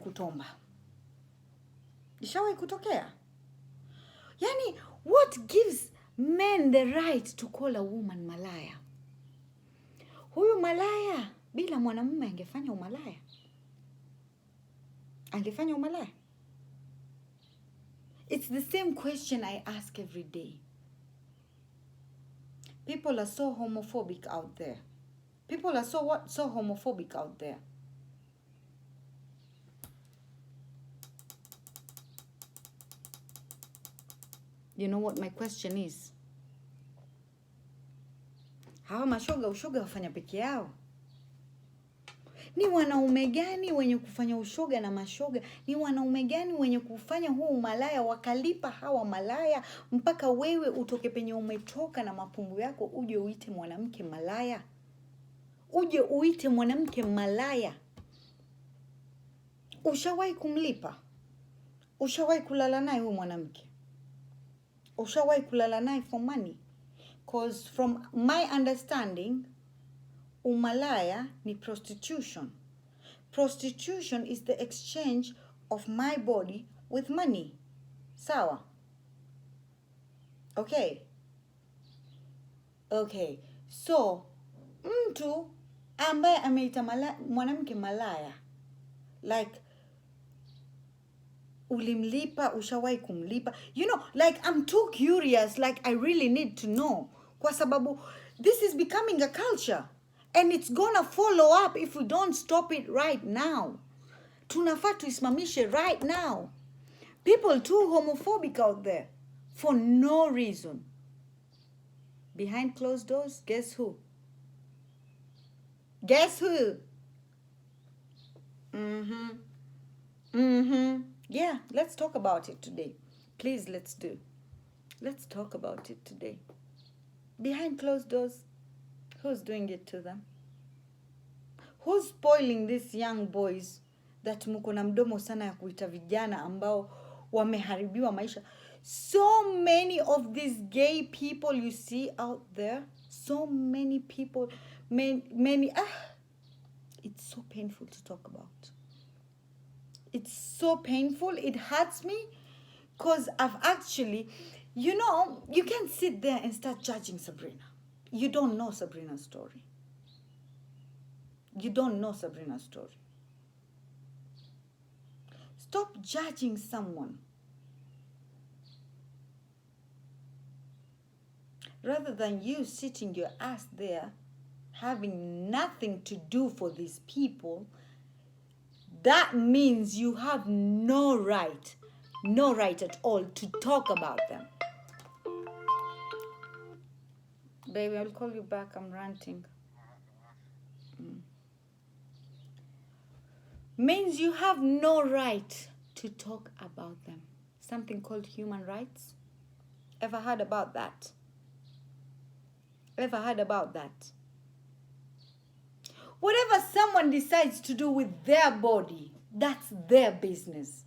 kutomba? Ishawahi kutokea? Yani, what gives men the right to call a woman malaya? Huyu malaya bila mwanamume angefanya umalaya? Angefanya umalaya? It's the same question I ask every day. People are so homophobic out there. People are so homophobic out there. You know what my question is? Hawa mashoga ushoga wafanya peke yao? Ni wanaume gani wenye kufanya ushoga na mashoga? Ni wanaume gani wenye kufanya huu umalaya wakalipa hawa malaya mpaka wewe utoke penye umetoka na mapumbu yako uje uite mwanamke malaya? Uje uite mwanamke malaya? Ushawahi kumlipa? Ushawahi kulala naye huyu mwanamke? Ushawahi kulala naye for money? Because from my understanding, umalaya ni prostitution. Prostitution is the exchange of my body with money. Sawa? Okay. Okay. So, mtu ambaye ameita mwanamke malaya, like, ulimlipa, ushawahi kumlipa? You know, like, I'm too curious, like, I really need to know. Kwa sababu, this is becoming a culture. And it's gonna follow up if we don't stop it right now. Tunafaa tuisimamishe right now. People too homophobic out there. For no reason. Behind closed doors, guess who? Guess who? Yeah, let's talk about it today. Please, let's talk about it today. Behind closed doors, who's doing it to them? Who's spoiling these young boys that muko na mdomo sana ya kuita vijana ambao wameharibiwa maisha? So many of these gay people you see out there, so many people, many, it's so painful to talk about. It's so painful, it hurts me, because I've actually, you know, you can't sit there and start judging Sabrina. You don't know Sabrina's story. You don't know Sabrina's story. Stop judging someone. Rather than you sitting your ass there, having nothing to do for these people, that means you have no right at all to talk about them. Baby, I'll call you back. I'm ranting. Means you have no right to talk about them. Something called human rights. Ever heard about that? Ever heard about that? Whatever someone decides to do with their body, that's their business.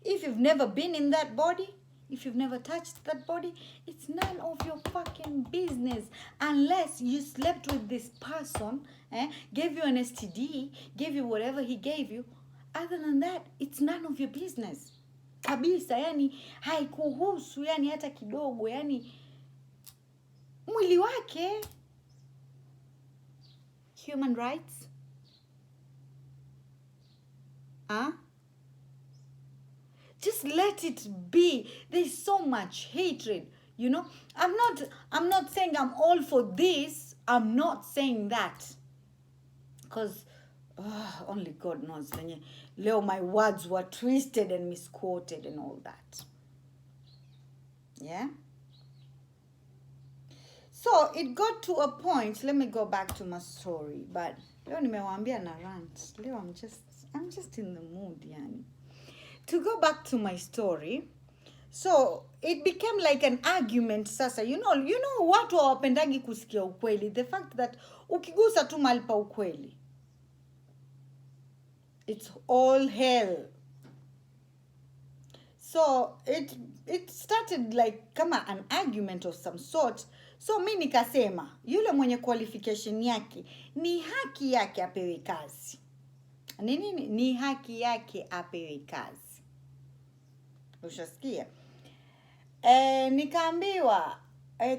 If you've never been in that body, if you've never touched that body, it's none of your fucking business. Unless you slept with this person, gave you an STD, gave you whatever he gave you. Other than that, it's none of your business. Kabisa, yani, haikuhusu, yani, hata kidogo, yani, mwili wake. Human rights? Just let it be. There's so much hatred, you know. I'm not saying I'm all for this. I'm not saying that. Because only God knows. Leo my words were twisted and misquoted and all that. Yeah? So it got to a point, let me go back to my story, but leo nimewaambia na rant. Leo I'm just in the mood, yani. To go back to my story, so it became like an argument sasa. You know watu hawapendagi kusikia ukweli. The fact that ukigusa tu mahali pa ukweli, it's all hell. So it started like kama an argument of some sort. So mi nikasema, yule mwenye qualification yake, ni haki yake apewe kazi. Ni haki yake apewe kazi. Ushasikia? Nikaambiwa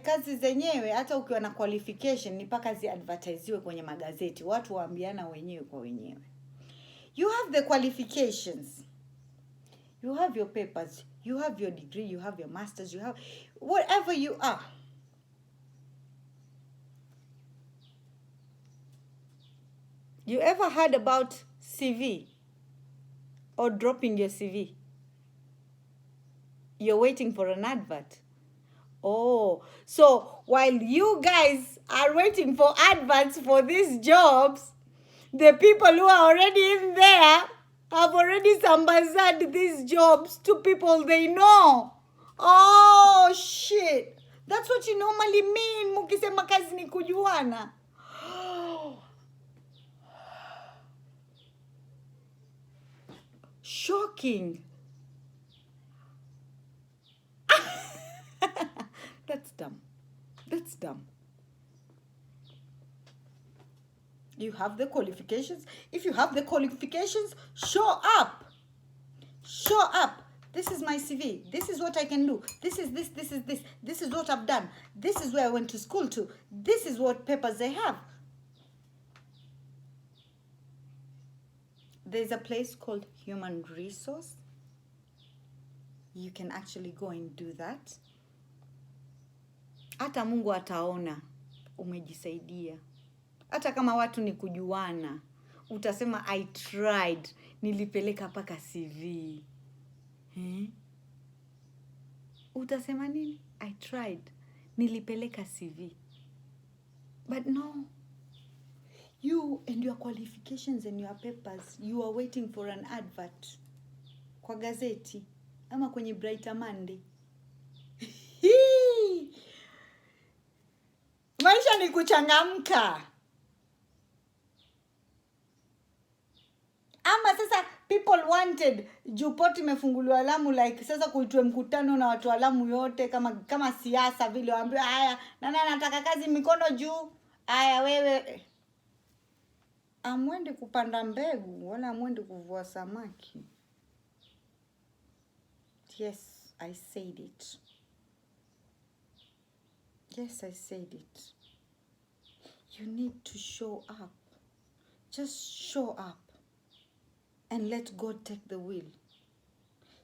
kazi zenyewe hata ukiwa na qualification ni mpaka ziadvertisiwe kwenye magazeti, watu waambiana wenyewe kwa wenyewe. You have the qualifications, you have your papers, you have your degree, you have your masters, you have whatever you are. You ever heard about CV or dropping your CV? You're waiting for an advert. Oh, so while you guys are waiting for adverts for these jobs, the people who are already in there have already sambazaed these jobs to people they know. Oh, shit. That's what you normally mean, mukisema kazi ni kujuana. Shocking. That's dumb. That's dumb. You have the qualifications. If you have the qualifications, show up. Show up. This is my CV. This is what I can do. This is this. This is this. This is what I've done. This is where I went to school to. This is what papers they have. There's a place called Human Resource. You can actually go and do that. Hata Mungu ataona umejisaidia. Hata kama watu ni kujuana, utasema I tried, nilipeleka paka CV. Utasema nini? I tried, nilipeleka CV. But no. You and your qualifications and your papers, you are waiting for an advert kwa gazeti ama kwenye Brighter Monday. Maisha ni kuchangamka. Ama sasa people wanted Jupoti imefunguliwa Lamu, like sasa kuitwe mkutano na watu wa Lamu yote kama siasa vile, waambiwa haya nani anataka kazi mikono juu. Haya wewe amwende kupanda mbegu wala amwende kuvua samaki. Yes, I said it. Yes, I said it. You need to show up. Just show up. And let God take the wheel.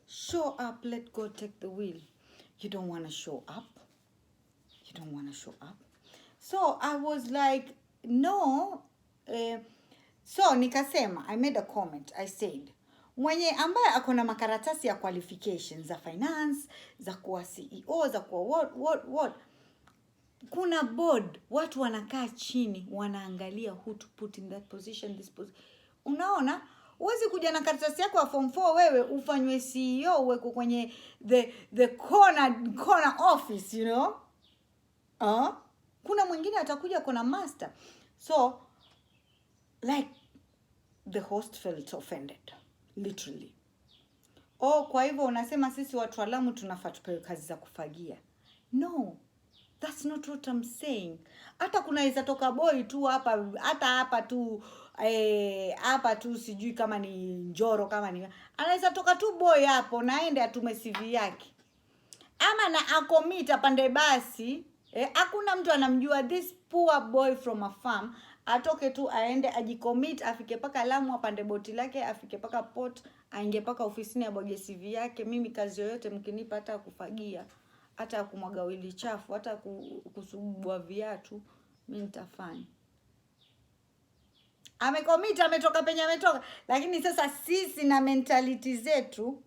Show up, let God take the wheel. You don't want to show up. You don't want to show up. So I was like, no. So nikasema, I made a comment. I said, mwenye ambaye akona makaratasi ya qualifications za finance, za kuwa CEO, za kuwa what. Kuna board, watu wanakaa chini, wanaangalia who to put in that position, this position. Unaona? Huwezi kuja na karatasi yako ya form 4 wewe ufanywe CEO uweko kwenye the corner office, you know? Kuna mwingine atakuja kuna master. So like the host felt offended, literally. Kwa hivyo unasema sisi watu wa Lamu tunafaa tupewe kazi za kufagia. No. That's not what I'm saying. Hata kunaweza toka boy tu hapa, hata hapa tu sijui kama ni Njoro kama ni. Anaweza toka tu boy hapo na aende atume CV yake. Ama na akomit apande basi, hakuna mtu anamjua, this poor boy from a farm, atoke tu aende ajicommit, afike paka Lamu apande boti lake, afike paka port, aingie paka ofisini aboge CV yake. Mimi kazi yoyote mkinipa, hata kufagia, hata kumwaga wili chafu, hata kusugua viatu, mimi nitafanya. Amecommit, ametoka penye ametoka. Lakini sasa sisi na mentality zetu,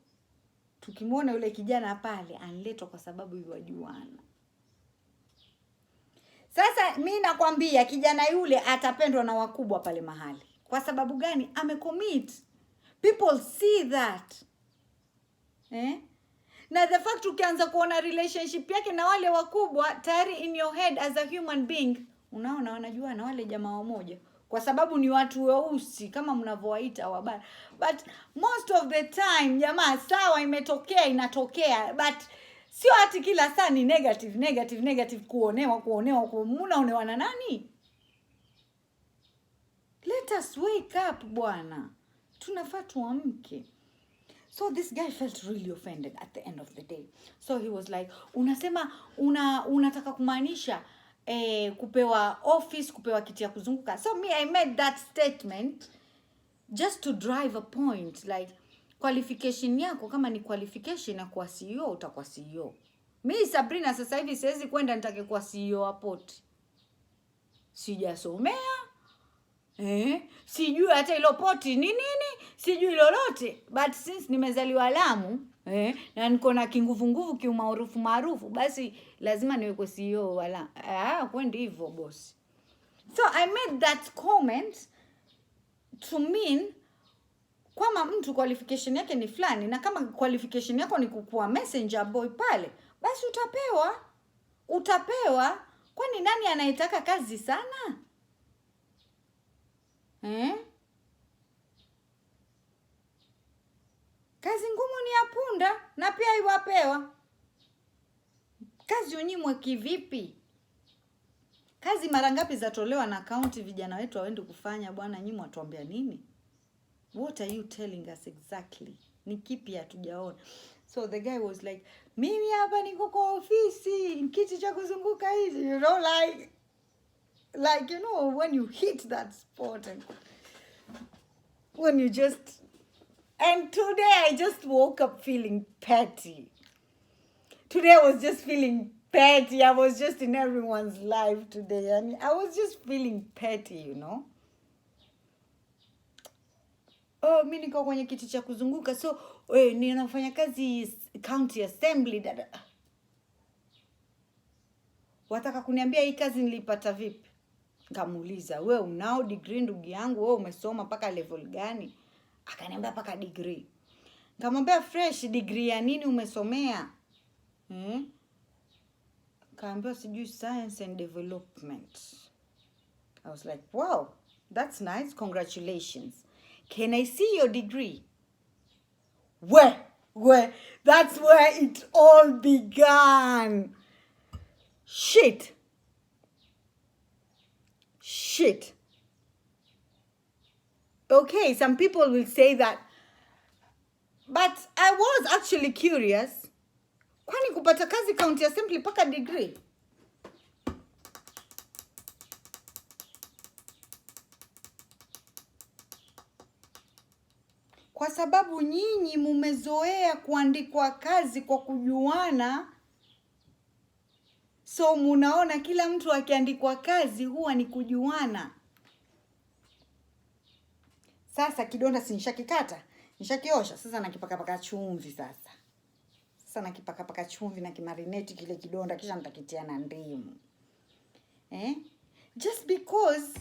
tukimwona yule kijana pale anletwa kwa sababu yuwajuana. Sasa mimi nakwambia kijana yule atapendwa na wakubwa pale mahali. Kwa sababu gani? Amecommit. People see that. Na the fact ukianza kuona relationship yake na wale wakubwa, tayari in your head as a human being, unaona wanajua na wale jamaa wamoja. Kwa sababu ni watu weusi kama mnavyowaita wabaya. But most of the time, jamaa sawa imetokea inatokea. But sio ati kila saa ni negative kuonewa. Mnaonewa na nani? Let us wake up bwana. Tunafaa tuamke. So this guy felt really offended at the end of the day. So he was like, unasema unataka kumaanisha kupewa office, kupewa kiti ya kuzunguka. So me, I made that statement just to drive a point, like qualification yako kama ni qualification na kuwa CEO utakuwa CEO. Mimi Sabrina sasa hivi siwezi kwenda nitake kuwa CEO wa port. Sijasomea. Sijui hata ilo poti ni nini, sijui lolote, but since nimezaliwa Lamu, na niko na kinguvu kiumaarufu, basi lazima niwe CEO wala. Kwendi hivyo boss. So I made that comment to mean kwamba mtu qualification yake ni fulani, na kama qualification yako ni kukuwa messenger boy pale, basi utapewa. Kwani nani anaitaka kazi sana? Kazi ngumu ni ya punda na pia iwapewa. Kazi unyimwe kivipi? Kazi mara ngapi zatolewa na county vijana wetu waende kufanya, bwana nyinyi watuambia nini? What are you telling us exactly? Ni kipi hatujaona? So the guy was like, mimi hapa niko kwa ofisi, kiti cha kuzunguka hizi, you know, like you know, when you hit that spot and when you just, and today I just woke up feeling petty. Today I was just feeling petty. I was just in everyone's life today. I mean, I was just feeling petty, you know. Mimi niko kwenye kiti cha kuzunguka, so ninafanya kazi county assembly dada. Wataka kuniambia hii kazi nilipata vipi? Nikamuuliza, wewe unao degree ndugu yangu, wewe umesoma paka level gani? Akaniambia paka degree. Nikamwambia fresh, degree ya nini umesomea? Kaambia sijui science and development. I was like, wow, that's nice, congratulations. Can I see your degree? Where? That's where it all began. Shit. Okay, some people will say that. But I was actually curious. Kwani kupata kazi county assembly paka degree? Kwa sababu nyinyi mumezoea kuandikwa kazi kwa kujuana. So munaona kila mtu akiandikwa kazi huwa ni kujuana. Sasa kidonda si nishakikata, nishakiosha, sasa nakipaka chumvi sasa. Sasa nakipaka chumvi na kimarinate kile kidonda kisha nitakitia na ndimu. Just because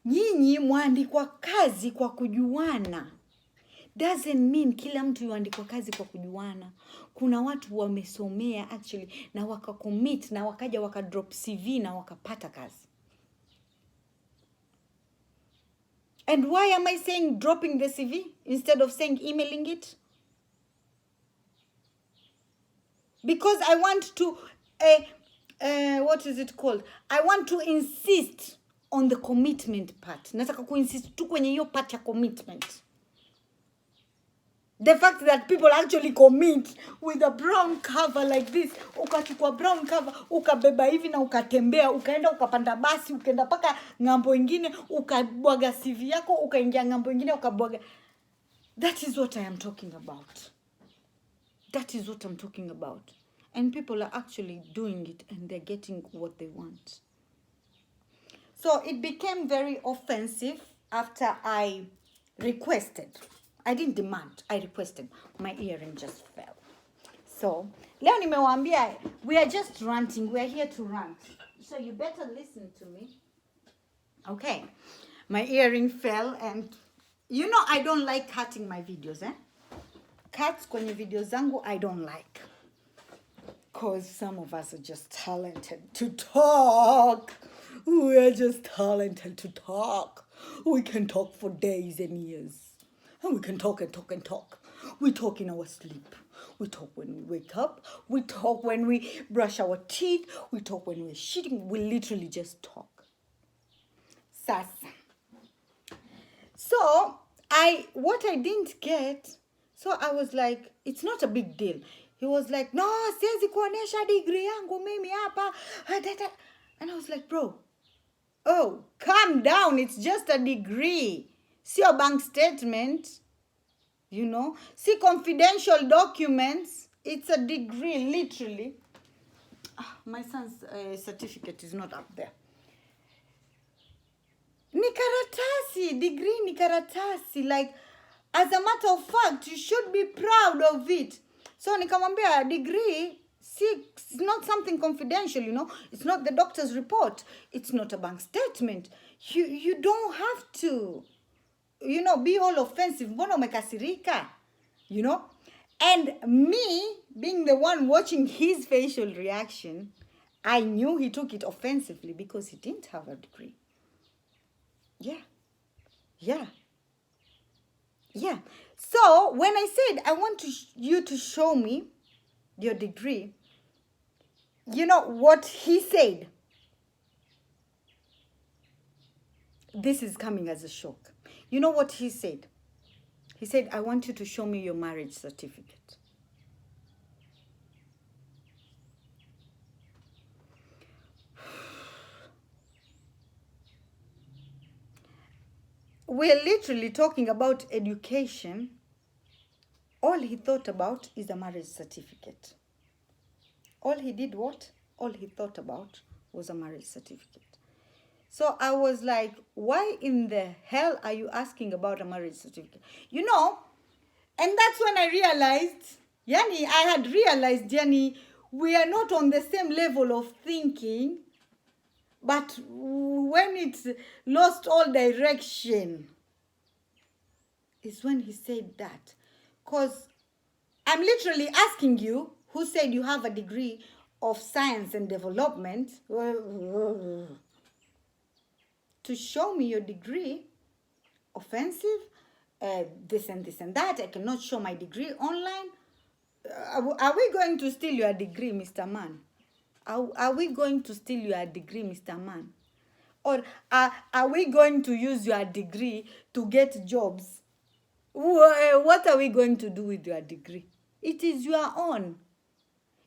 nyinyi muandikwa kazi kwa kujuana doesn't mean kila mtu yuandikwa kazi kwa kujuana. Kuna watu wamesomea actually na wakacommit na wakaja wakadrop CV na wakapata kazi. And why am I saying dropping the CV instead of saying emailing it? Because I want to, what is it called? I want to insist on the commitment part. Nataka kuinsist tu kwenye hiyo part ya commitment. The fact that people actually commit with a brown cover like this. Ukachukua brown cover, ukabeba hivi na ukatembea, ukaenda ukapanda basi, ukaenda paka ngambo ingine, ukabwaga CV yako, ukaingia ngambo ingine, ukabwaga. That is what I am talking about. That is what I'm talking about. And people are actually doing it and they're getting what they want. So it became very offensive after I requested. I didn't demand, I requested. My earring just fell. So, leo nimewaambia, we are just ranting. We are here to rant. So you better listen to me. Okay. My earring fell and you know I don't like cutting my videos, Cuts kwenye videos zangu I don't like. Because some of us are just talented to talk. We are just talented to talk. We can talk for days and years. And we can talk and talk and talk. We talk in our sleep. We talk when we wake up. We talk when we brush our teeth. We talk when we're shitting. We literally just talk. Sasa. So, what I didn't get, so I was like, it's not a big deal. He was like, no, siwezi kuonesha degree yangu mimi hapa. And I was like, bro, oh, calm down. It's just a degree. See your bank statement, See confidential documents. It's a degree, literally. My son's certificate is not up there. Ni karatasi, degree ni karatasi. Like, as a matter of fact, you should be proud of it. So nikamwambia, degree, see, it's not something confidential, It's not the doctor's report. It's not a bank statement. You don't have to, be all offensive. Mbona umekasirika? And me, being the one watching his facial reaction, I knew he took it offensively because he didn't have a degree. Yeah. So when I said, I want you to show me your degree, you know what he said? This is coming as a shock. You know what he said? He said, I want you to show me your marriage certificate. We're literally talking about education. All he thought about is a marriage certificate. All he did what? All he thought about was a marriage certificate. So I was like, why in the hell are you asking about a marriage certificate? And that's when I realized, I had realized, we are not on the same level of thinking. But when it's lost all direction, is when he said that. Because I'm literally asking you, who said you have a degree of science and development, to show me your degree. Offensive, this and this and that. I cannot show my degree online. Are we going to steal your degree, Mr. Man? Are we going to steal your degree, Mr. Man? Or are we going to use your degree to get jobs? What are we going to do with your degree? It is your own.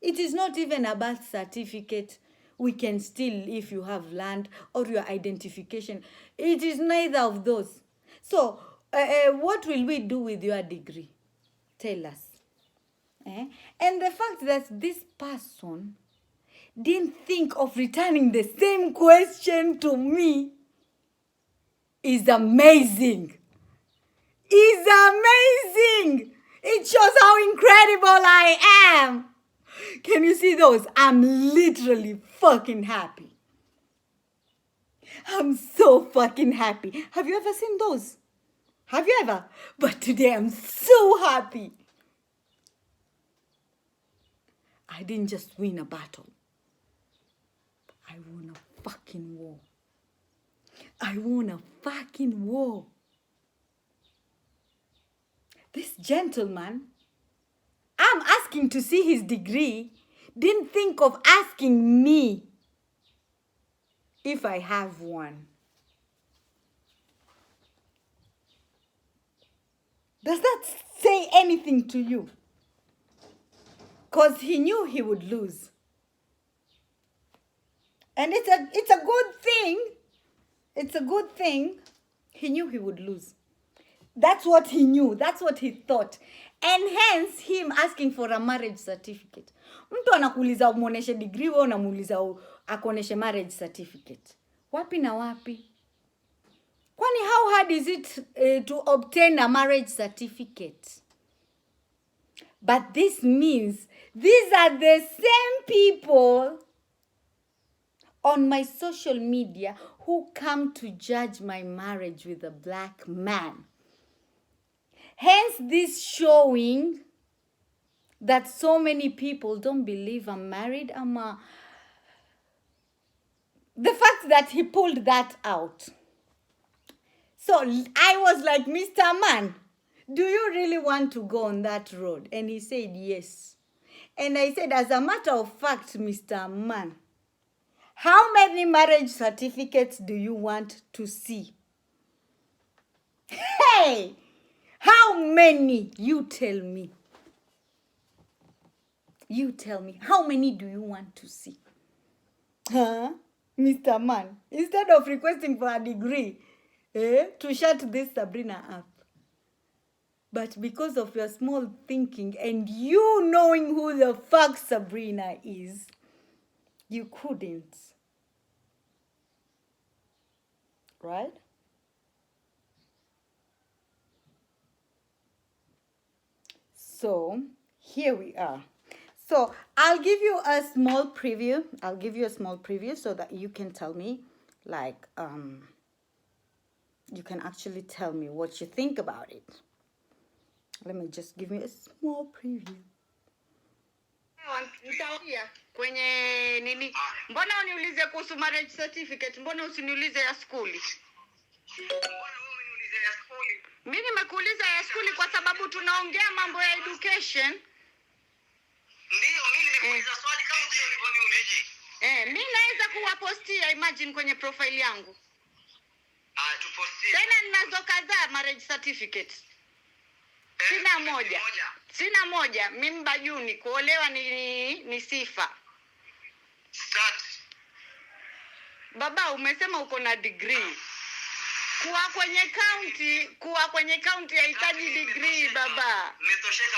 It is not even a birth certificate we can steal if you have land or your identification. It is neither of those. So, what will we do with your degree? Tell us. And the fact that this person didn't think of returning the same question to me is amazing. Is amazing. It shows how incredible I am. Can you see those? I'm literally fucking happy. I'm so fucking happy. Have you ever seen those? Have you ever? But today I'm so happy. I didn't just win a battle. I won a fucking war. I won a fucking war. This gentleman, I'm asking to see his degree, didn't think of asking me if I have one. Does that say anything to you? Because he knew he would lose. And it's a good thing. It's a good thing. He knew he would lose. That's what he knew. That's what he thought. And hence him asking for a marriage certificate. Mtu anakuuliza umuoneshe degree, wewe unamuuliza akuoneshe marriage certificate. Wapi na wapi? Kwani how hard is it to obtain a marriage certificate? But this means these are the same people on my social media who come to judge my marriage with a black man. Hence this showing that so many people don't believe I'm married. The fact that he pulled that out. So I was like, Mr. Man, do you really want to go on that road? And he said, yes. And I said, as a matter of fact, Mr. Man, how many marriage certificates do you want to see? Hey! How many? You tell me. You tell me. How many do you want to see? Huh? Mr. Man, instead of requesting for a degree, to shut this Sabrina up. But because of your small thinking and you knowing who the fuck Sabrina is, you couldn't. Right? So, here we are. So, I'll give you a small preview. So that you can tell me, like, you can actually tell me what you think about it. Let me just give you a small preview. Nitaongea kwenye nini? Mbona uniulize kuhusu marriage certificate? Mbona usiniulize ya skuli? Mimi nimekuuliza ya skuli kwa sababu tunaongea mambo ya education. Ndio, mimi nimekuuliza swali kama vile ulivyoniuliza. Mimi naweza kuwapostia imagine kwenye profile yangu. Tupostie. Tena ninazo kadhaa marriage certificate. Sina moja. Mimi Bajuni kuolewa ni sifa. Start. Baba umesema uko na degree. Kuwa kwenye county haitaji degree baba. Umetosheka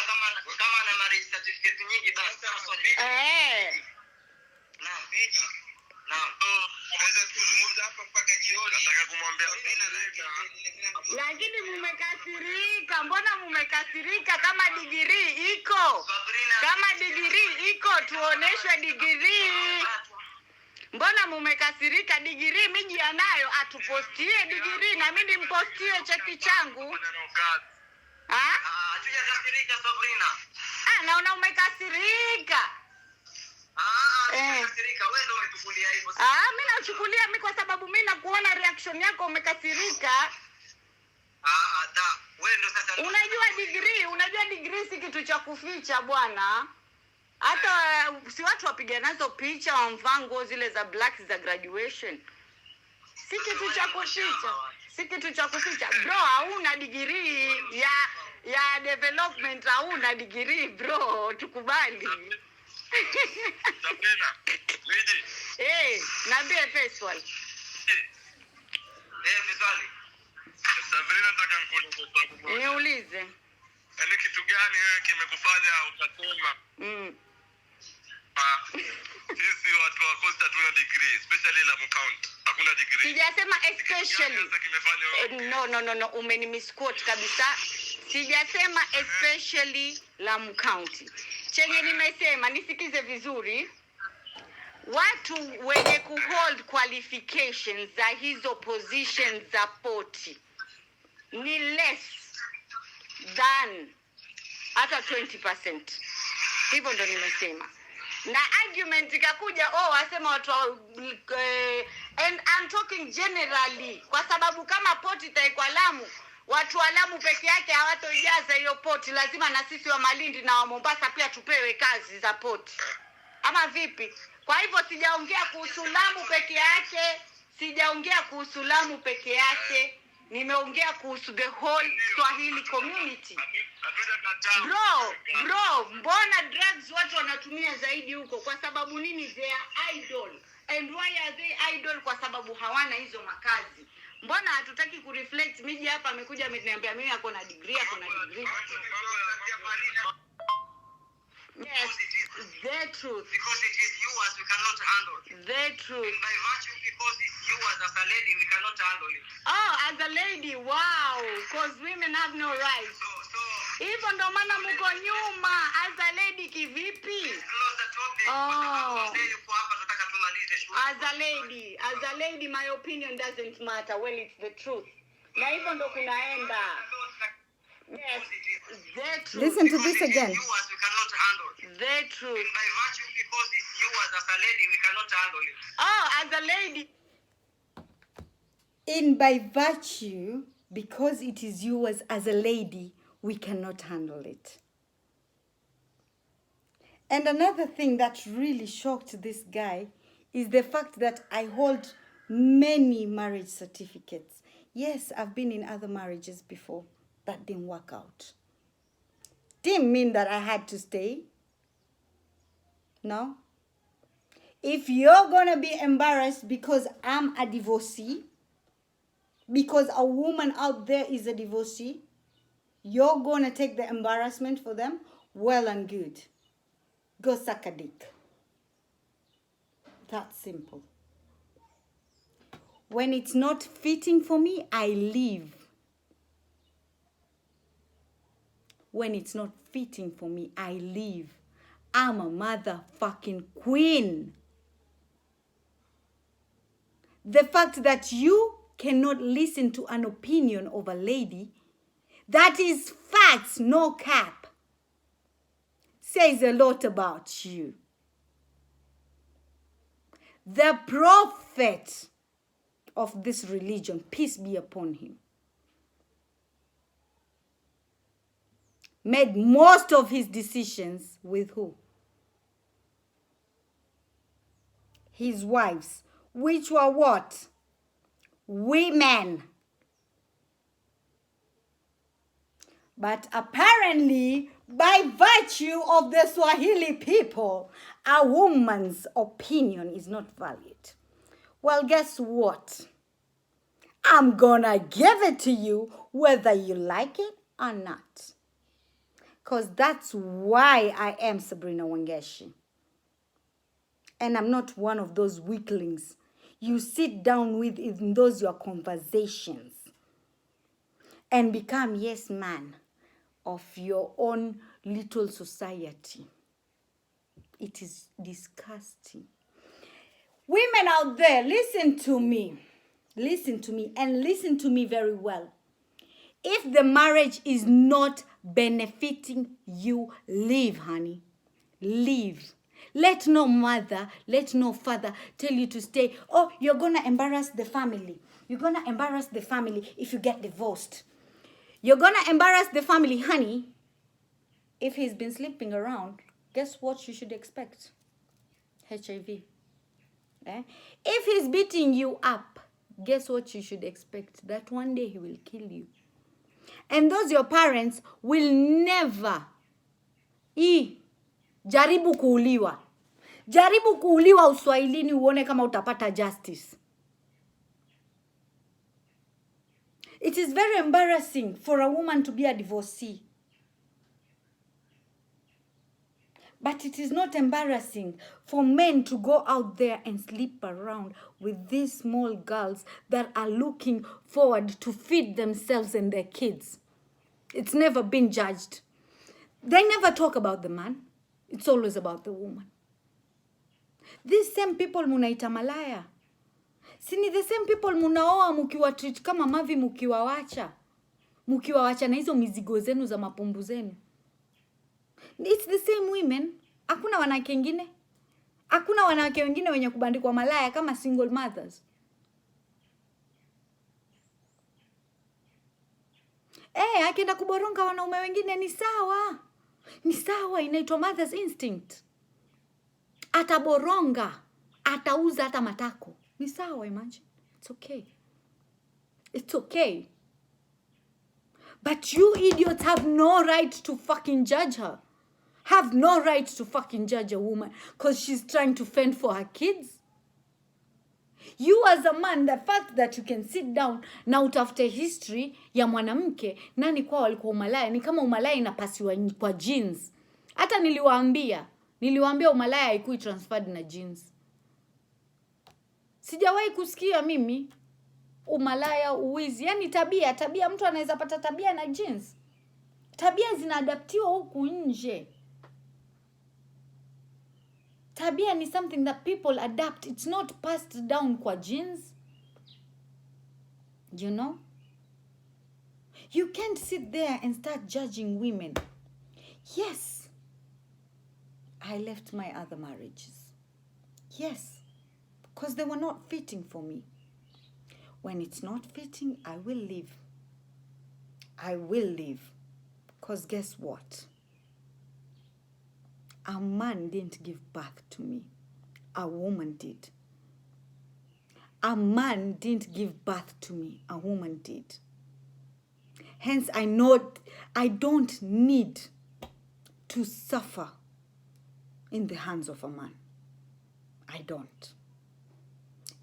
kama na marriage certificate nyingi basi. Naweza kuzungumza hapa mpaka jioni. Nataka kumwambia lakini mumekasirika. Mbona mumekasirika kama degree iko? Kama degree iko tuoneshwe degree. Mbona mumekasirika? Degree miji anayo atupostie degree na mimi nimpostie cheti changu. Hatujakasirika Sabrina. Naona umekasirika. Wewe ndio umetukulia hivyo. Mimi nachukulia mimi kwa sababu mimi nakuona reaction yako umekasirika. Wewe ndio sasa. Unajua degree si kitu cha kuficha bwana. Hata si watu wapiga nazo picha wamvaa nguo zile za black za graduation. Si kitu cha kuficha. Bro, hauna degree ya development, hauna degree bro, tukubali. Sabrina, lady. Niambie Faisal. Faisal. Sabrina nataka nikuulize swali. Niulize. Yaani kitu gani wewe kimekufanya ukasema? Sisi watu wa Costa tuna degree, especially la account. Hakuna degree. Sijasema especially. No, umenimisquote kabisa. Sijasema especially Lamu County. Chenye nimesema nisikize vizuri. Watu wenye kuhold qualifications za hizo positions za poti ni less than hata 20%. Hivyo ndo nimesema. Na argument ikakuja wasema watu and I'm talking generally kwa sababu kama poti itaikwa Lamu, watu wa Lamu peke yake hawatojaza hiyo poti, lazima na sisi wa Malindi na wa Mombasa pia tupewe kazi za poti. Ama vipi? Kwa hivyo sijaongea kuhusu Lamu peke yake, nimeongea kuhusu the whole Swahili community. Bro, mbona drugs watu wanatumia zaidi huko? Kwa sababu nini? They are idle. And why are they idle? Kwa sababu hawana hizo makazi. Mbona hatutaki kureflect? Miji hapa amekuja ameniambia mimi ako na degree. Yes, the truth. Because it is you as we cannot handle. The truth. And by virtue, because it's you as a lady, we cannot handle it. As a lady, wow. Because women have no rights. Hivyo ndo maana mko nyuma. As a lady kivipi? As a lady, my opinion doesn't matter. Well, it's the truth. Na hivyo ndo kunaenda. Yes, the truth. Listen to this again. You as we cannot handle. The truth. And by virtue, because it's you as a lady, we cannot handle it. As a lady. In by virtue, because it is yours as a lady, we cannot handle it. And another thing that really shocked this guy is the fact that I hold many marriage certificates. Yes, I've been in other marriages before, that didn't work out. Didn't mean that I had to stay. No. If you're going to be embarrassed because I'm a divorcee, because a woman out there is a divorcee, you're going to take the embarrassment for them, well and good. Go suck a dick. That's simple. When it's not fitting for me, I leave. When it's not fitting for me, I leave. I'm a motherfucking queen. The fact that you cannot listen to an opinion of a lady that is facts, no cap, says a lot about you. The prophet of this religion, peace be upon him, made most of his decisions with who? His wives, which were what? Women. But apparently, by virtue of the Swahili people, a woman's opinion is not valid. Well, guess what? I'm gonna give it to you whether you like it or not. Because that's why I am Sabrina Wangeshi. And I'm not one of those weaklings you sit down with in those your conversations and become yes man of your own little society. It is disgusting. Women out there, listen to me. Listen to me and listen to me very well. If the marriage is not benefiting you, leave, honey. Leave. Let no mother, let no father tell you to stay. Oh, you're going to embarrass the family. You're going to embarrass the family if you get divorced. You're going to embarrass the family, honey. If he's been sleeping around, guess what you should expect? HIV. Eh? If he's beating you up, guess what you should expect? That one day he will kill you. And those your parents will never jaribu kuuliwa. Jaribu kuuliwa Uswahilini uone kama utapata justice. It is very embarrassing for a woman to be a divorcee. But it is not embarrassing for men to go out there and sleep around with these small girls that are looking forward to feed themselves and their kids. It's never been judged. They never talk about the man. It's always about the woman. These same people munaita malaya. Sini the same people munaoa mukiwa treat kama mavi mukiwa wacha. Mukiwa wacha na hizo mizigo zenu za mapumbu zenu. It's the same women. Hakuna wanawake wengine. Hakuna wanawake wengine wenye kubandikwa malaya kama single mothers. Akienda kuboronga wanaume wengine ni sawa. Ni sawa, inaitwa mother's instinct. Ataboronga, atauza hata matako. Ni sawa, imagine. It's okay. It's okay. But you idiots have no right to fucking judge her. Have no right to fucking judge a woman because she's trying to fend for her kids. You as a man, the fact that you can sit down na utafute history ya mwanamke nani kwa walikuwa umalaya, ni kama umalaya inapasiwa kwa genes. Hata niliwaambia umalaya haikui transferred na genes. Sijawahi kusikia mimi umalaya uwizi. Yani tabia mtu anaweza pata tabia na genes. Tabia zinaadaptiwa huku nje. Tabia ni something that people adapt. It's not passed down kwa genes. You know? You can't sit there and start judging women. Yes, I left my other marriages. Yes, because they were not fitting for me. When it's not fitting, I will leave. I will leave. Because guess what? A man didn't give birth to me. A woman did. A man didn't give birth to me. A woman did. Hence, I know I don't need to suffer in the hands of a man. I don't.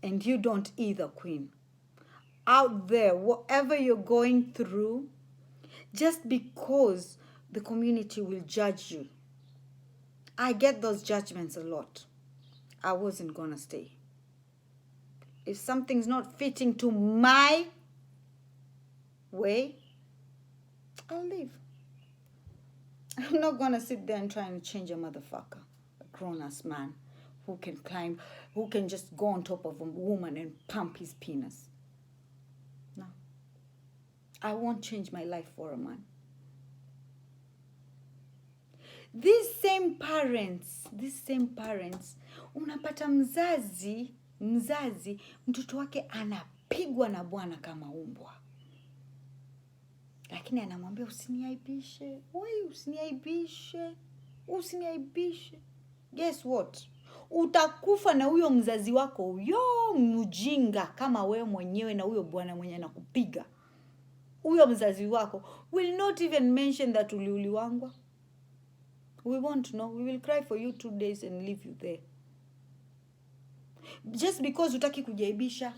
And you don't either, Queen. Out there, whatever you're going through, just because the community will judge you. I get those judgments a lot. I wasn't going to stay. If something's not fitting to my way, I'll leave. I'm not going to sit there and try and change a motherfucker, a grown-ass man who can climb, who can just go on top of a woman and pump his penis. No. I won't change my life for a man. These same parents, unapata mzazi, mtoto wake anapigwa na bwana kama umbwa. Lakini anamwambia usiniaibishe. Why usiniaibishe? Guess what? Utakufa na huyo mzazi wako huyo mjinga kama wewe mwenyewe na huyo bwana mwenye anakupiga. Huyo mzazi wako will not even mention that uliuliwangwa. We won't know. We will cry for you 2 days and leave you there. Just because utaki kujaibisha,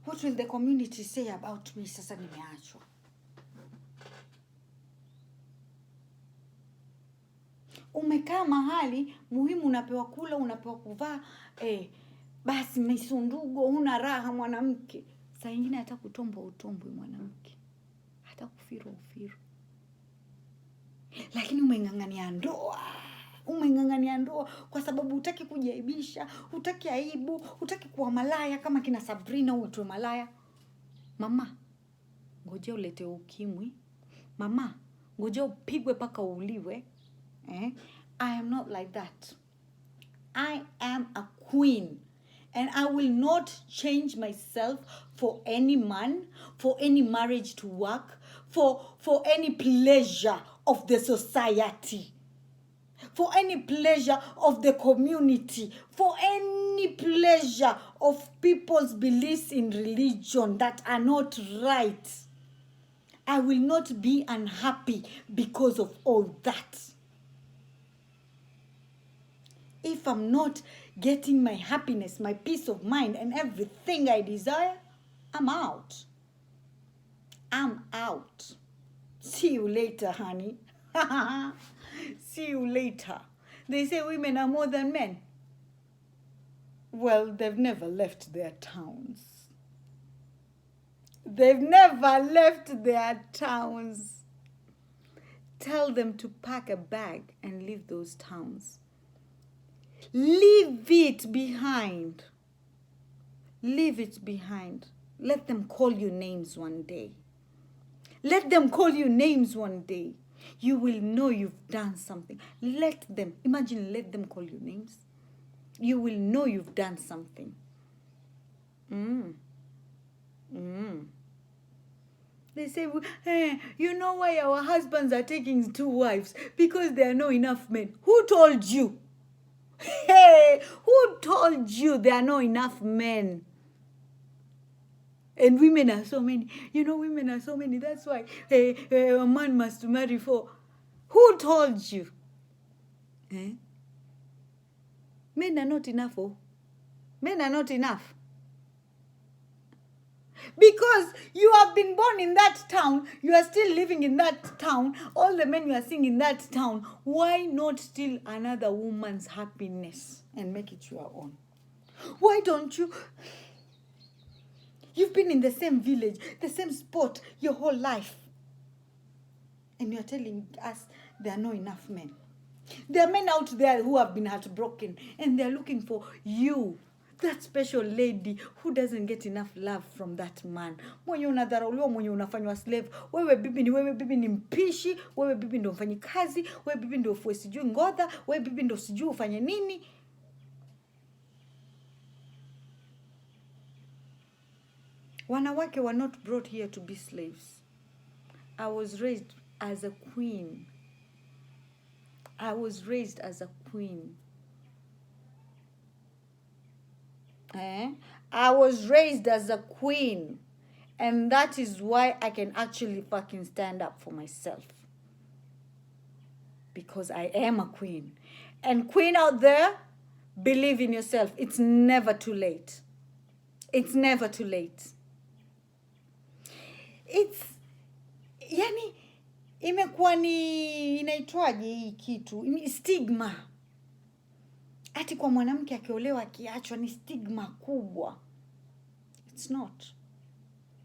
what will the community say about me? Sasa nimeachwa. Umekaa mahali, muhimu unapewa kula, unapewa kuvaa, basi misundugo, una raha mwanamke. Saa ingine hata kutomba utombwe mwanamke. Hata kufiru. Lakini umeng'ang'ania ndoa kwa sababu hutaki kujaibisha, hutaki aibu, hutaki kuwa malaya kama kina Sabrina uitwe malaya. Mama, ngoja ulete ukimwi. Mama, ngoja upigwe paka uuliwe. I am not like that. I am a queen. And I will not change myself for any man, for any marriage to work, for any pleasure of the society, for any pleasure of the community, for any pleasure of people's beliefs in religion that are not right. I will not be unhappy because of all that. If I'm not getting my happiness, my peace of mind, and everything I desire, I'm out. See you later, honey. See you later. They say women are more than men. Well, they've never left their towns. Tell them to pack a bag and leave those towns. Leave it behind. Let them call you names one day. You will know you've done something. Let them call you names. You will know you've done something. They say, you know why our husbands are taking 2 wives? Because there are not enough men. Who told you? Who told you there are not enough men? And women are so many. That's why a man must marry 4. Who told you? Men are not enough. Men are not enough. Because you have been born in that town, you are still living in that town, all the men you are seeing in that town, why not steal another woman's happiness and make it your own? Why don't you? You've been in the same village, the same spot your whole life. And you're telling us there are not enough men. There are men out there who have been heartbroken and they're looking for you. That special lady who doesn't get enough love from that man. Mwenye unadharauliwa, mwenye unafanywa slave. Wewe bibi ni mpishi. Wewe bibi ndo mfanyi kazi. Wewe bibi ndo ufue sijui ngodha. Wewe bibi ndo sijui ufanye nini. Wanawake were not brought here to be slaves. I was raised as a queen. I was raised as a queen. I was raised as a queen. And that is why I can actually fucking stand up for myself. Because I am a queen. And queen out there, believe in yourself. It's never too late. It's never too late. It's, yani, imekuwa ni, inaitwaje hii kitu? Stigma. Ati kwa mwanamke akiolewa akiachwa ni stigma kubwa. It's not.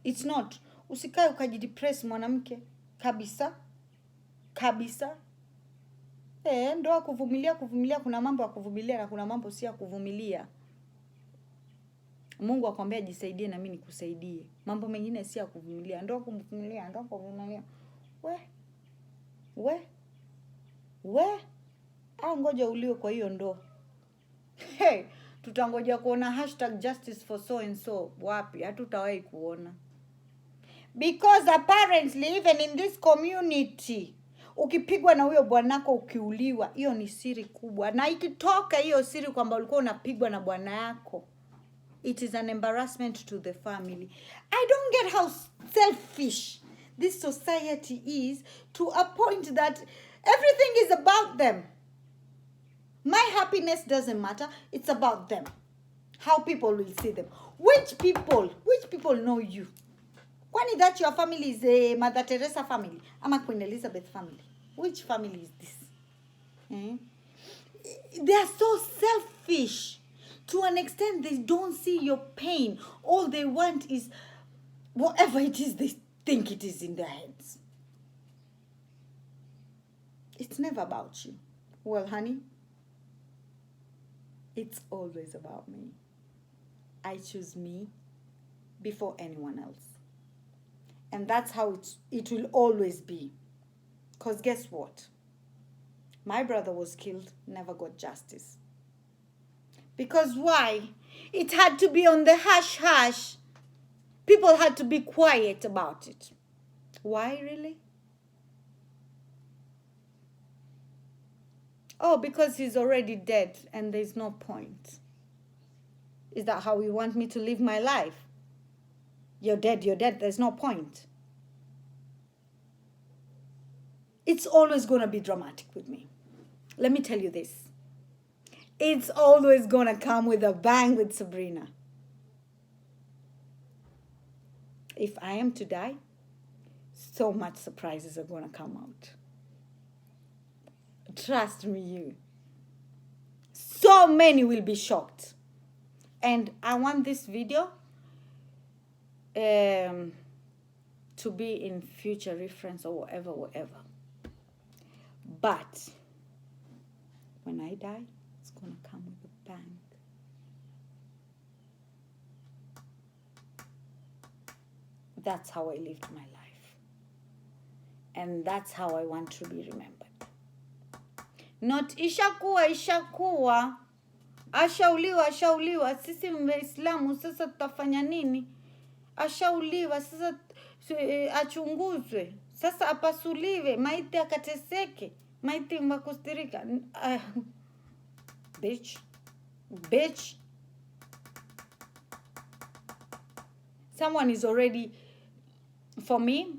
It's not. Usikae ukajidepress mwanamke. Kabisa. Kabisa. Ndoa kuvumilia, kuna mambo ya kuvumilia na kuna mambo si ya kuvumilia. Mungu akwambia jisaidie na mimi nikusaidie. Mambo mengine si ya kuvumilia. Ndoa kuvumilia, ndoa kuvumilia. We. Ngoja uliwe kwa hiyo ndoa. Hey, tutangoja kuona #justice for so and so. Wapi? Hatutawahi kuona. Because apparently even in this community, ukipigwa na huyo bwanako ukiuliwa, hiyo ni siri kubwa. Na ikitoka hiyo siri kwamba ulikuwa unapigwa na bwana yako, it is an embarrassment to the family. I don't get how selfish this society is to a point that everything is about them. My happiness doesn't matter. It's about them. How people will see them. Which people know you? Kwani that your family is a Mother Teresa family? Ama Queen Elizabeth family? Which family is this? They are so selfish. To an extent, they don't see your pain. All they want is whatever it is they think it is in their heads. It's never about you. Well, honey, it's always about me. I choose me before anyone else. And that's how it will always be. Because guess what? My brother was killed, never got justice. Because why? It had to be on the hush-hush. People had to be quiet about it. Why, really? Oh, because he's already dead and there's no point. Is that how you want me to live my life? You're dead, there's no point. It's always going to be dramatic with me. Let me tell you this. It's always going to come with a bang with Sabrina. If I am to die, so much surprises are going to come out. Trust me, you. So many will be shocked. And I want this video to be in future reference or whatever. But when I die, it's going to come with a bang. That's how I lived my life. And that's how I want to be remembered. Not ishakuwa. Ashauliwa. Sisi Waislamu sasa tutafanya nini? Ashauliwa sasa achunguzwe. Sasa apasuliwe, maiti akateseke, maiti makustirika. Bitch. Someone is already, for me,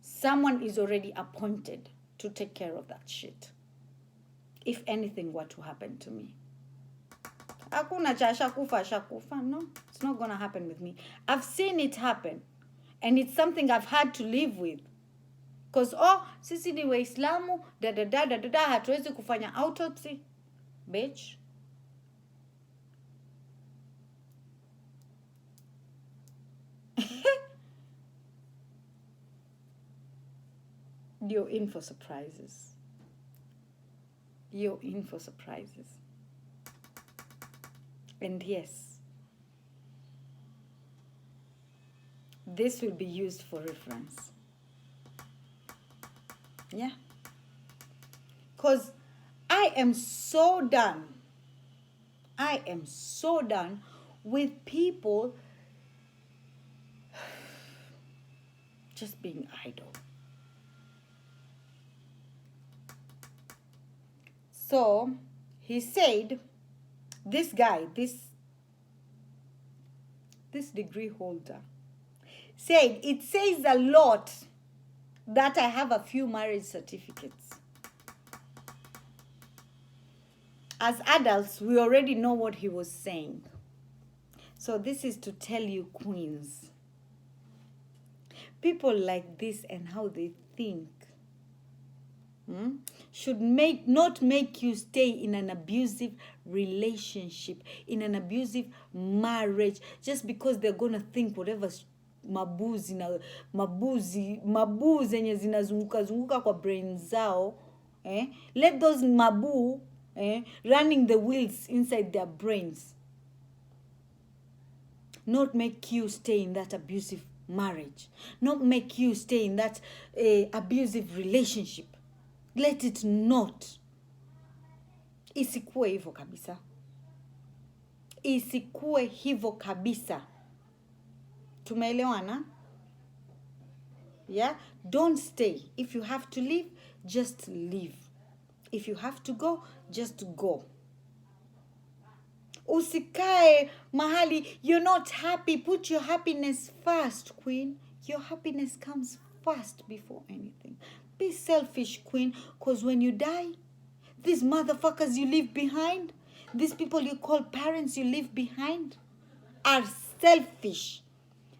someone is already appointed to take care of that shit. If anything were to happen to me. Hakuna cha shakufa. No, it's not going to happen with me. I've seen it happen. And it's something I've had to live with. Because, sisi ni Waislamu, hatuwezi kufanya autopsy. Bitch. You're in for surprises. And yes, this will be used for reference. Yeah. Because I am so done with people just being idle. So he said, this guy, this degree holder, said, it says a lot that I have a few marriage certificates. As adults, we already know what he was saying. So this is to tell you, queens, people like this and how they think should not make you stay in an abusive relationship, in an abusive marriage, just because they're going to think whatever mabuzi zenye zinazunguka kwa brain zao, let those mabu running the wheels inside their brains not make you stay in that abusive marriage, not make you stay in that abusive relationship. Let it not. Isikuwe hivyo kabisa. Isikuwe hivyo kabisa. Tumeelewana? Yeah? Don't stay. If you have to leave, just leave. If you have to go, just go. Usikae mahali, you're not happy. Put your happiness first, queen. Your happiness comes first before anything. Be selfish, queen, because when you die, these motherfuckers you leave behind, these people you call parents you leave behind, are selfish.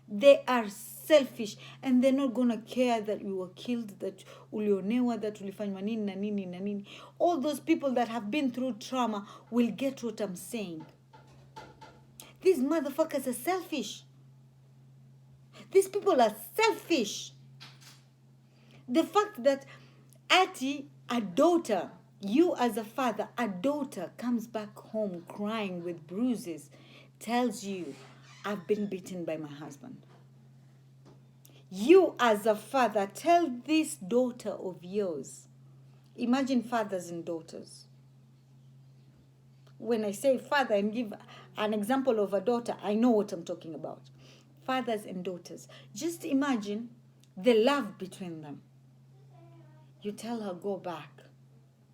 They are selfish, and they're not going to care that you were killed, that ulionewa, that ulifanywa nini na nini na nini. All those people that have been through trauma will get what I'm saying. These motherfuckers are selfish. These people are selfish. The fact that Ati, a daughter, you as a father, a daughter comes back home crying with bruises, tells you, I've been beaten by my husband. You as a father, tell this daughter of yours. Imagine fathers and daughters. When I say father and give an example of a daughter, I know what I'm talking about. Fathers and daughters. Just imagine the love between them. You tell her, go back.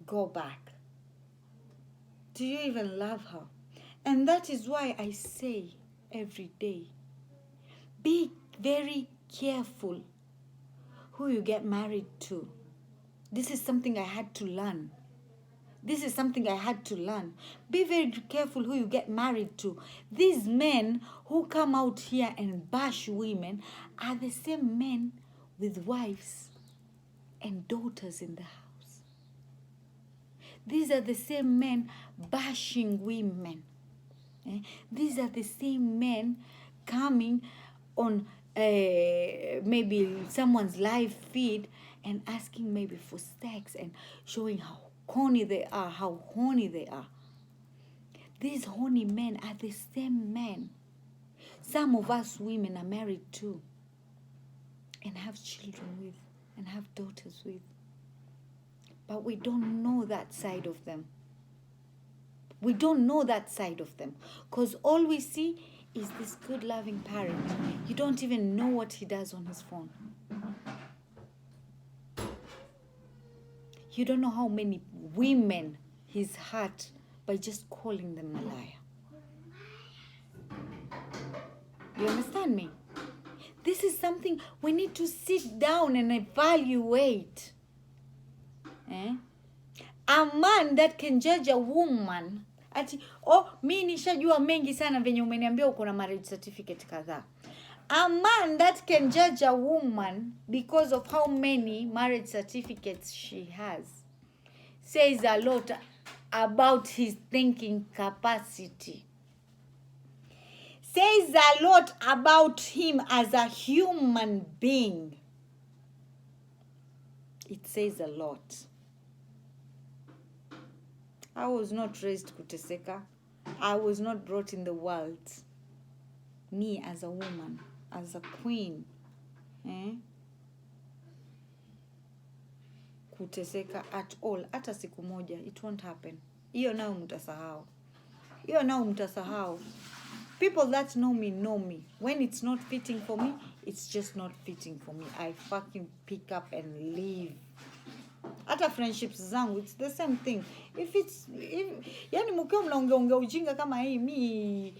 Go back. Do you even love her? And that is why I say every day, be very careful who you get married to. This is something I had to learn. This is something I had to learn. Be very careful who you get married to. These men who come out here and bash women are the same men with wives and daughters in the house. These are the same men bashing women. These are the same men coming on maybe someone's live feed and asking maybe for sex and showing how horny they are, how horny they are. These horny men are the same men some of us women are married to and have children with and have daughters with. But we don't know that side of them. We don't know that side of them. Because all we see is this good loving parent. You don't even know what he does on his phone. You don't know how many women he's hurt by just calling them a liar. You understand me? This is something we need to sit down and evaluate. A man that can judge a woman ati, mi nishajua mengi sana venye umeniambia uko na marriage certificate kadhaa. A man that can judge a woman because of how many marriage certificates she has says a lot about his thinking capacity. Says a lot about him as a human being. It says a lot. I was not raised kuteseka. I was not brought in the world. Me as a woman, as a queen, kuteseka at all. Hata siku moja, it won't happen. Iyo nao mtasahau. People that know me. When it's not fitting for me, it's just not fitting for me. I fucking pick up and leave. Hata friendships zangu, it's the same thing. Yani mkiwa mnaongea ujinga kama hii,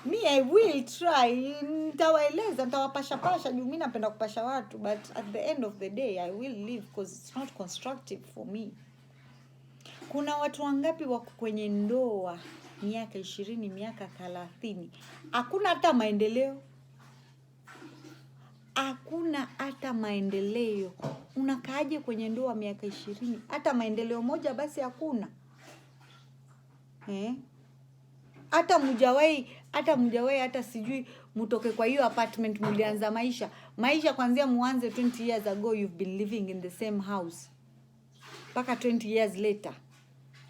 Me, I will try. Nitawaeleza, nitawapasha juu mimi napenda kupasha watu, but at the end of the day I will leave because it's not constructive for me. Kuna watu wangapi wako kwenye ndoa miaka 20, miaka 30. Hakuna hata maendeleo. Hakuna hata maendeleo. Unakaaje kwenye ndoa miaka 20? Hata maendeleo moja basi hakuna. Hata mjawahi hata sijui mtoke kwa hiyo apartment mlianza maisha kuanzia muanze 20 years ago, you've been living in the same house mpaka 20 years later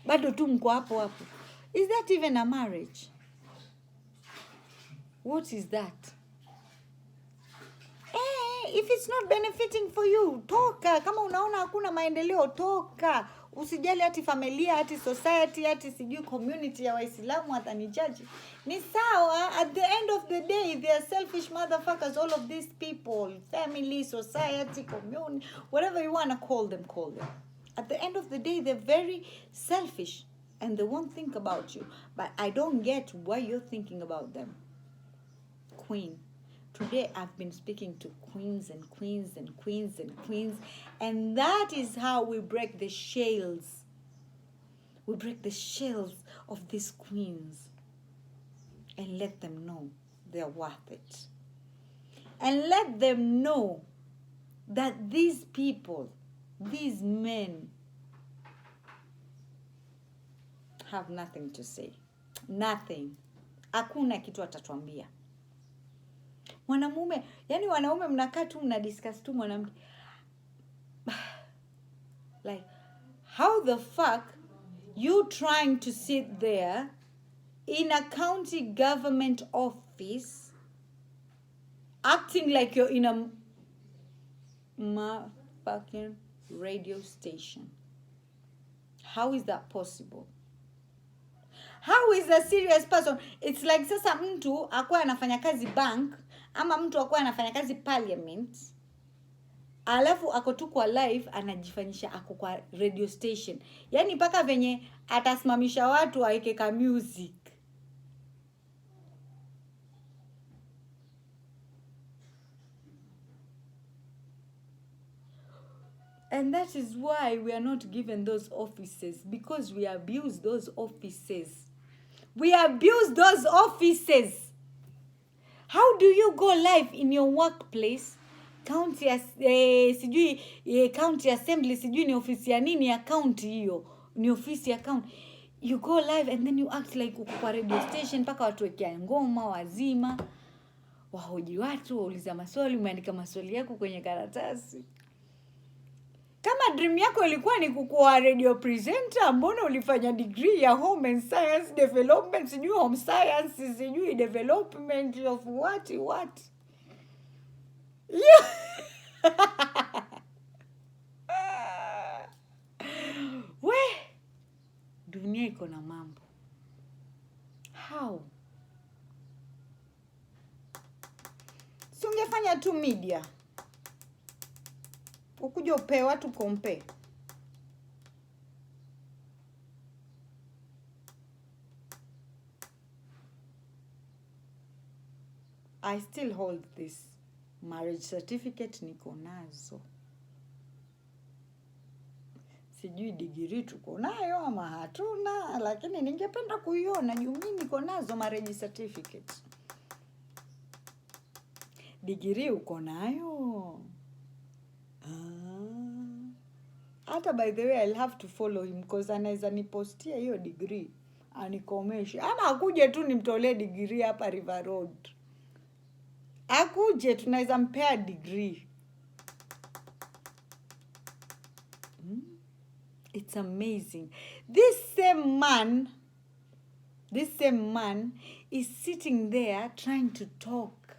bado tu mko hapo. Is that even a marriage? What is that? If it's not benefiting for you, toka. Kama unaona hakuna maendeleo, toka. Usijali hati familia, hati society, hati sijui community ya Waislamu watanijaji. Ni sawa. At the end of the day, they are selfish motherfuckers, all of these people. Family, society, community, whatever you want to call them, call them. At the end of the day, they're very selfish and they won't think about you. But I don't get why you're thinking about them. Queen. Today I've been speaking to queens and queens and queens and queens, and that is how we break the shells. We break the shells of these queens and let them know they're worth it. And let them know that these people, these men, have nothing to say. Nothing. Hakuna kitu atatuambia. Mwanamume, yani wanaume mnakaa tu mnadiscuss tu mwanamke. Like, how the fuck you trying to sit there in a county government office acting like you're in a motherfucking radio station? How is that possible? How is a serious person? It's like sasa mtu akuwa anafanya kazi bank ama mtu akuwa anafanya kazi parliament, alafu ako tu kwa live anajifanyisha ako kwa radio station. Yani mpaka venye atasimamisha watu aweke ka music. And that is why we are not given those offices, because we abuse those offices. We abuse those offices. How do you go live in your workplace? County county assembly, sijui ni ofisi ya nini ya county hiyo. Ni ofisi ya county. You go live and then you act like uko kwa radio station mpaka watu wekea ngoma wazima. Wahoji watu, wauliza maswali, umeandika maswali yako kwenye karatasi. Kama dream yako ilikuwa ni kukuwa radio presenter, mbona ulifanya degree ya home and science development, sijui home science, sijui development of what? Yeah. We, dunia iko na mambo. How? Si ungefanya tu media. Ukuja upe watu compare. I still hold this marriage certificate, niko nazo. Sijui degree tuko nayo ama hatuna, lakini ningependa kuiona juu mimi niko nazo marriage certificate. Degree uko nayo? Hata by the way I'll have to follow him because anaweza nipostia hiyo degree anikomeshe, ama akuje tu nimtolee degree hapa River Road. Akuje tunaweza mpea degree. It's amazing. This same man is sitting there trying to talk,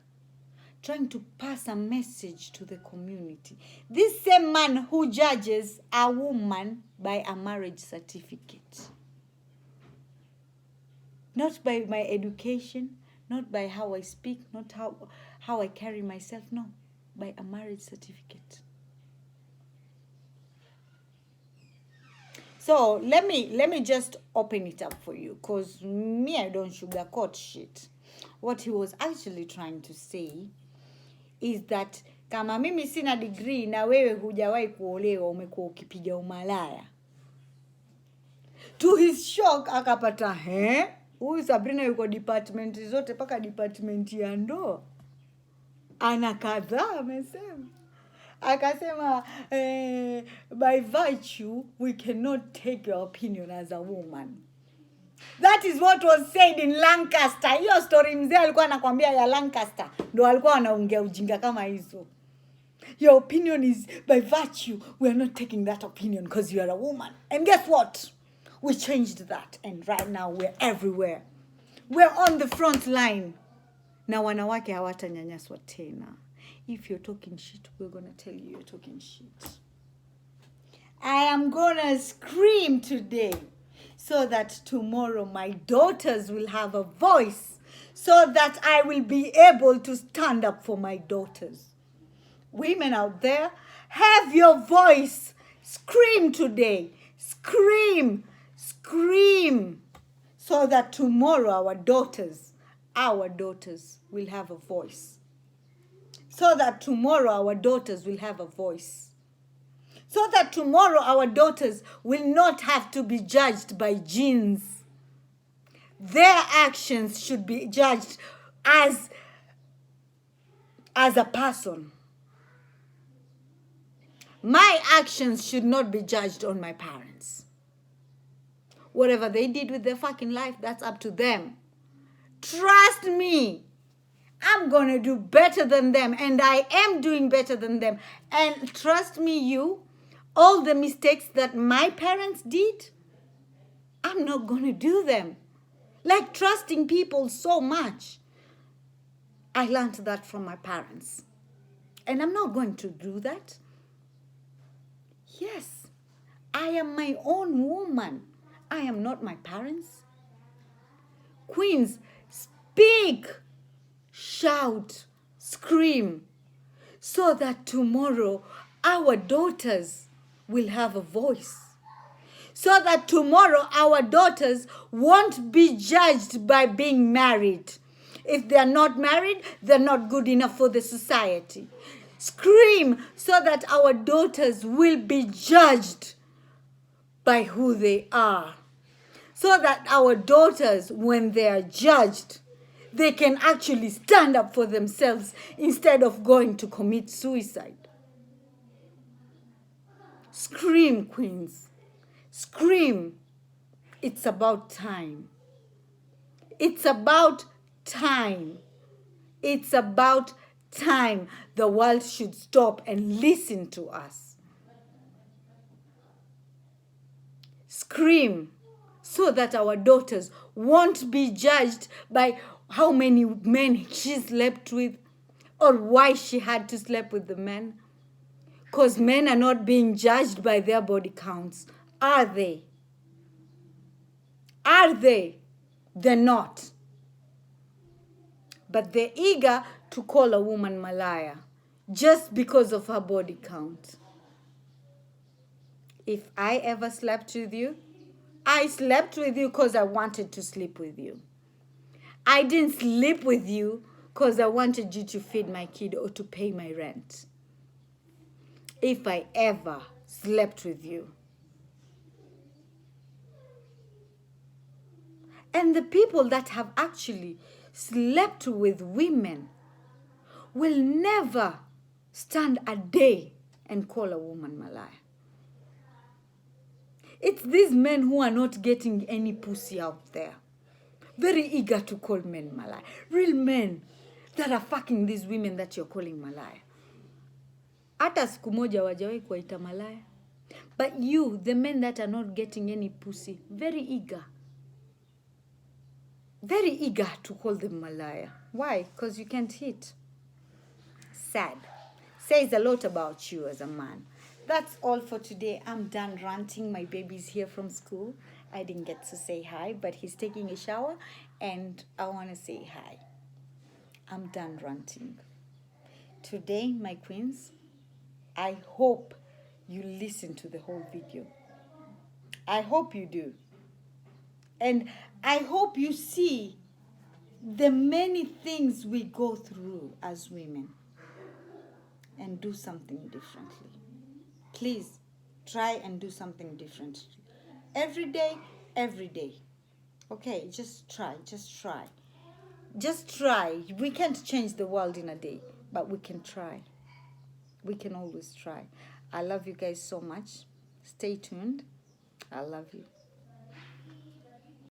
trying to pass a message to the community. This same man who judges a woman by a marriage certificate. Not by my education, not by how I speak, not how I carry myself, no, by a marriage certificate. So let me just open it up for you, because me, I don't sugarcoat shit. What he was actually trying to say is that kama mimi sina degree na wewe hujawahi kuolewa, umekuwa ukipiga umalaya. To his shock akapata huyu Sabrina yuko department zote paka department ya ndoa. Ana kadhaa amesema. Akasema by virtue we cannot take your opinion as a woman. That is what was said in Lancaster. Hiyo story mzee alikuwa anakuambia ya Lancaster. Ndio alikuwa anaongea ujinga kama hizo. Your opinion is by virtue. We are not taking that opinion because you are a woman. And guess what? We changed that. And right now we're everywhere. We're on the front line. Na wanawake hawatanyanyaswa tena. If you're talking shit, we're going to tell you you're talking shit. I am going to scream today so that tomorrow my daughters will have a voice, so that I will be able to stand up for my daughters. Women out there, have your voice. Scream today. Scream. Scream. So that tomorrow our daughters will have a voice. So that tomorrow our daughters will have a voice. So that tomorrow our daughters will not have to be judged by genes. Their actions should be judged as a person. My actions should not be judged on my parents. Whatever they did with their fucking life, that's up to them. Trust me. I'm going to do better than them, and I am doing better than them. And trust me, you, all the mistakes that my parents did, I'm not going to do them. Like trusting people so much. I learned that from my parents. And I'm not going to do that. Yes, I am my own woman. I am not my parents. Queens, speak, shout, scream, so that tomorrow our daughters will have a voice. So that tomorrow our daughters won't be judged by being married. If they are not married, they're not good enough for the society. Scream so that our daughters will be judged by who they are. So that our daughters, when they are judged, they can actually stand up for themselves instead of going to commit suicide. Scream, queens. Scream. It's about time. It's about time. It's about time. The world should stop and listen to us. Scream so that our daughters won't be judged by how many men she slept with or why she had to sleep with the men. Because men are not being judged by their body counts. Are they? Are they? They're not. But they're eager to call a woman malaya just because of her body count. If I ever slept with you, I slept with you because I wanted to sleep with you. I didn't sleep with you because I wanted you to feed my kid or to pay my rent. If I ever slept with you. And the people that have actually slept with women will never stand a day and call a woman malaya. It's these men who are not getting any pussy out there. Very eager to call men malaya. Real men that are fucking these women that you're calling malaya. Hata siku moja wajawahi kuwaita malaya. But you, the men that are not getting any pussy, very eager. Very eager to call them malaya. Why? Because you can't hit. Sad. Says a lot about you as a man. That's all for today. I'm done ranting. My baby's here from school. I didn't get to say hi, but he's taking a shower and I want to say hi. I'm done ranting. Today, my queens, I hope you listen to the whole video. I hope you do. And I hope you see the many things we go through as women and do something differently. Please try and do something different. Every day, every day. Okay, just try. Just try. We can't change the world in a day, but we can try. We can always try. I love you guys so much. Stay tuned. I love you.